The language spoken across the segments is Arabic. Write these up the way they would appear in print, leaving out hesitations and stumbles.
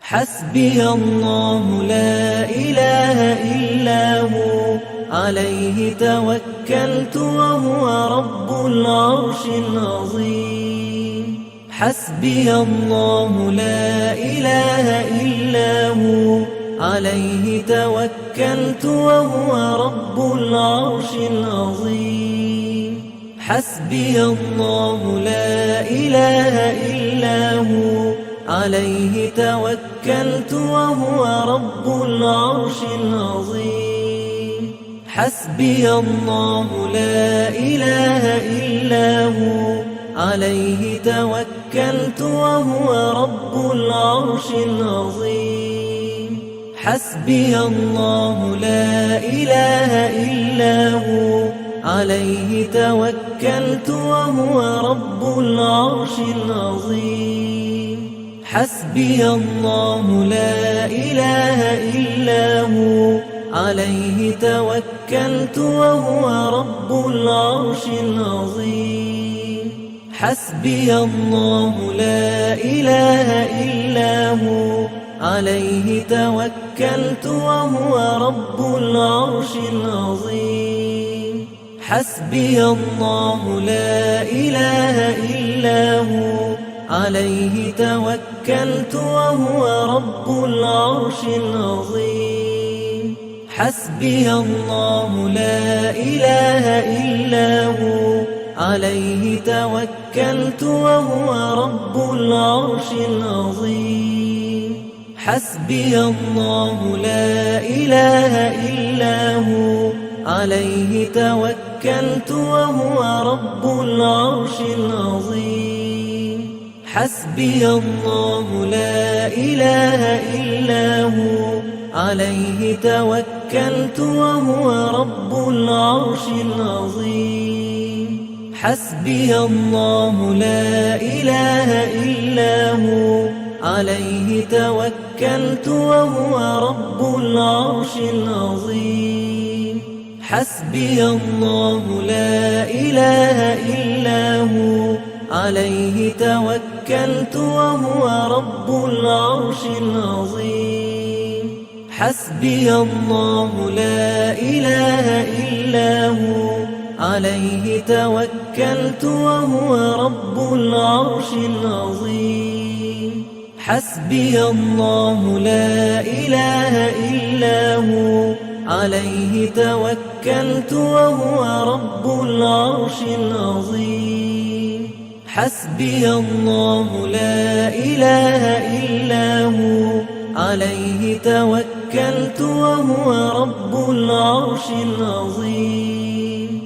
حسبي الله لا إله إلا هو عليه توكلت وهو رب العرش العظيم. حسبي الله لا إله إلا هو عليه توكلت وهو رب العرش العظيم. حسبي الله لا إله إلا هو عليه توكلت وهو رب العرش العظيم. حسبي الله لا إله إلا هو عليه توكلت وهو رب العرش العظيم. حسبي الله لا إله إلا هو عليه توكلت وهو رب العرش العظيم. حسبي الله لا إله إلا هو عليه توكلت وهو رب العرش العظيم. حسبي الله لا إله إلا هو عليه توكلت وهو رب العرش العظيم. حسبي الله لا إله إلا هو عليه توكلت وهو رب العرش العظيم. حسبي الله لا إله إلا هو عليه توكلت وهو رب العرش العظيم. حسبي الله لا إله إلا هو عليه توكلت وهو رب العرش العظيم. حسبي الله لا إله إلا هو عليه توكلت وهو رب العرش العظيم. حسبي الله لا إله إلا هو عليه توكلت وهو رب العرش العظيم. حسبي الله لا إله إلا هو عليه توكلت وهو رب العرش العظيم. حسبي الله لا إله إلا هو عليه توكلت وهو رب العرش العظيم. حسبي الله لا إله إلا هو عليه توكلت وهو رب العرش العظيم. حسبي الله لا إله إلا هو عليه توكلت وهو رب العرش العظيم.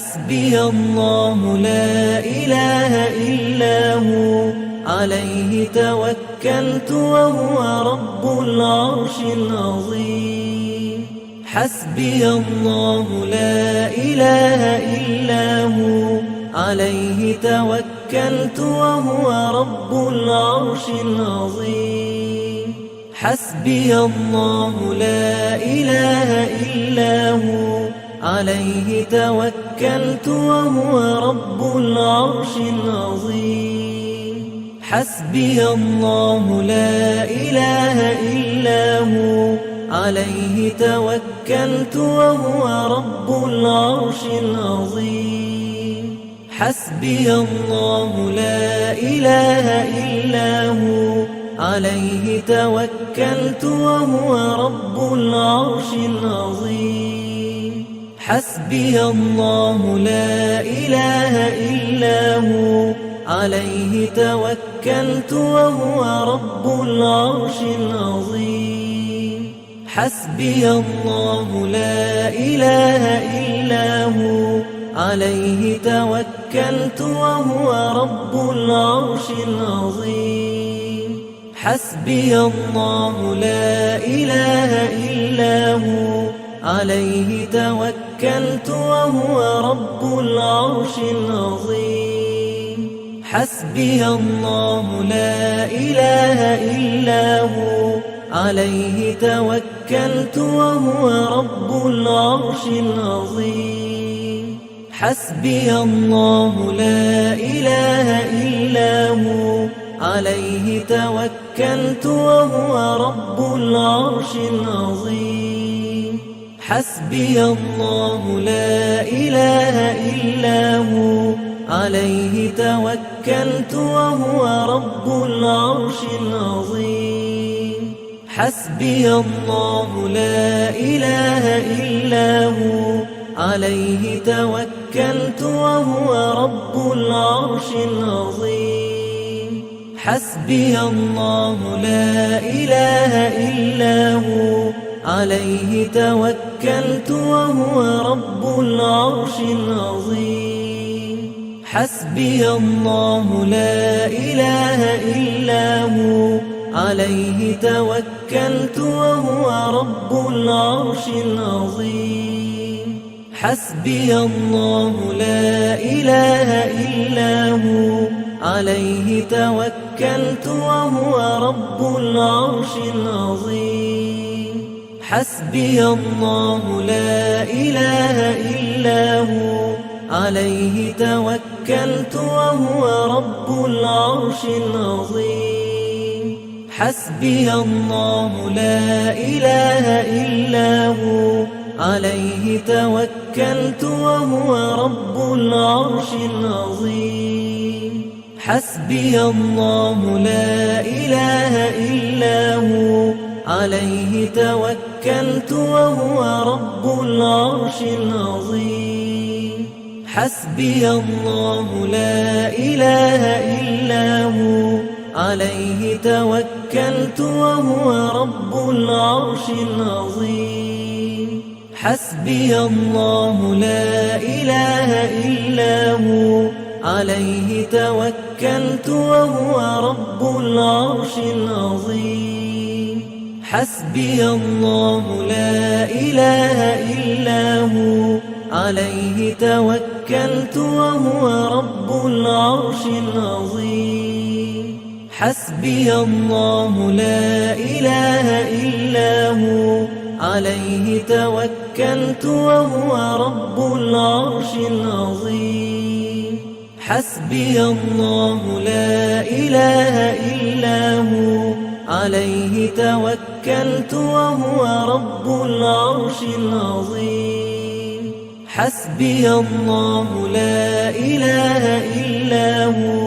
حسبي الله لا إله إلا هو عليه توكلت وهو رب العرش العظيم. حسبي الله لا إله إلا هو عليه توكلت وهو رب العرش العظيم. حسبي الله لا إله إلا هو عليه توكلت وهو رب العرش العظيم. حسبي الله لا إله إلا هو عليه توكلت وهو رب العرش العظيم. حسبي الله لا إله إلا هو عليه توكلت وهو رب العرش العظيم. حسبي الله لا إله إلا هو عليه توكلت وهو رب العرش العظيم. حسبي الله لا إله إلا هو عليه توكلت وهو رب العرش العظيم. حسبي الله لا إله إلا هو عليه توكلت وهو رب العرش العظيم. حسبي الله لا إله إلا هو عليه توكلت وهو رب العرش العظيم. حسبي الله لا إله إلا هو عليه توكلت وهو رب العرش العظيم. حسبي الله لا إله إلا هو، عليه توكلت وهو رب العرش العظيم. حسبي الله لا إله إلا هو، عليه توكلت وهو رب العرش العظيم. حسبي الله لا إله إلا هو، عليه توكلت وهو رب العرش العظيم. حسبي الله لا إله إلا هو، عليه توكلت وهو رب العرش العظيم. حسبي الله لا إله إلا هو، عليه توكلت وهو رب العرش العظيم. حسبي الله لا إله إلا هو، عليه توكلت وهو رب العرش العظيم. حسبي الله لا إله إلا هو، عليه توكلت وهو رب العرش العظيم. حسبي الله لا إله إلا هو، عليه توكلت وهو رب العرش العظيم. حسبي الله لا إله إلا هو، عليه توكلت وهو رب العرش العظيم. حسبي الله لا إله إلا هو، عليه توكلت وهو رب العرش العظيم. حسبي الله لا إله إلا هو، عليه توكلت وهو رب العرش العظيم. حسبي الله لا إله إلا هو، عليه توكلت وهو رب العرش العظيم. حسبي الله لا إله إلا هو، عليه توكلت وهو رب العرش العظيم. حسبي الله لا إله إلا هو،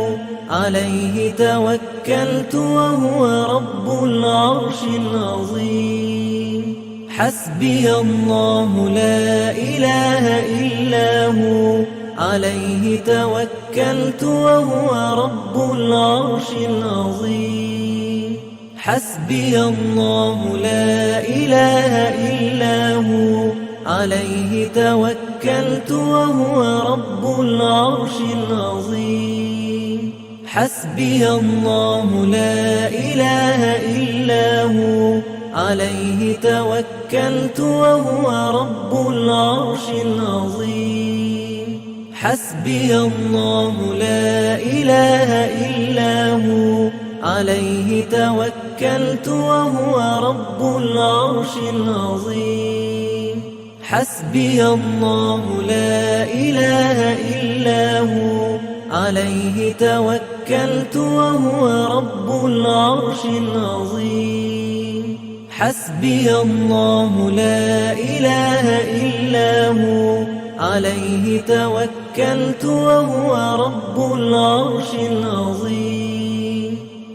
عليه توكلت وهو رب العرش العظيم. حسبي الله لا إله إلا هو، عليه توكلت وهو رب العرش العظيم. حسبي الله لا إله إلا هو، عليه توكلت وهو رب العرش العظيم. حسبي الله لا إله إلا هو، عليه توكلت وهو رب العرش العظيم. حسبي الله لا إله إلا هو، عليه توكلت وهو رب العرش العظيم. حسبي الله لا إله إلا هو، عليه توكلت وهو رب العرش العظيم. حسبي الله لا إله إلا هو، عليه توكلت وهو رب العرش العظيم.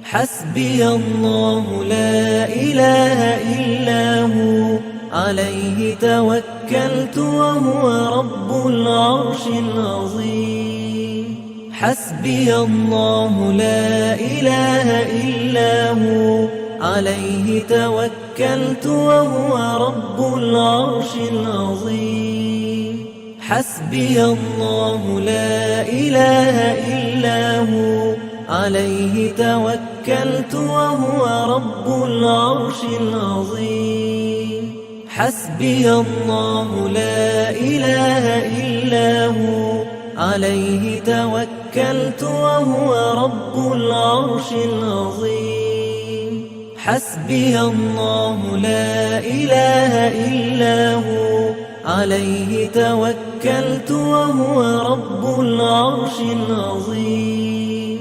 حسبي الله لا إله إلا هو، عليه توكلت وهو رب العرش العظيم. حسبي الله لا إله إلا هو، عليه توكلت وهو رب العرش العظيم. حسبي الله لا إله إلا هو، عليه توكلت وهو رب العرش العظيم. حسبي الله لا إله إلا هو، عليه توكلت وهو رب العرش العظيم. حسبي الله لا إله إلا هو، عليه توكلت وهو رب العرش العظيم.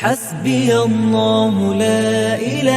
حسبي الله لا إله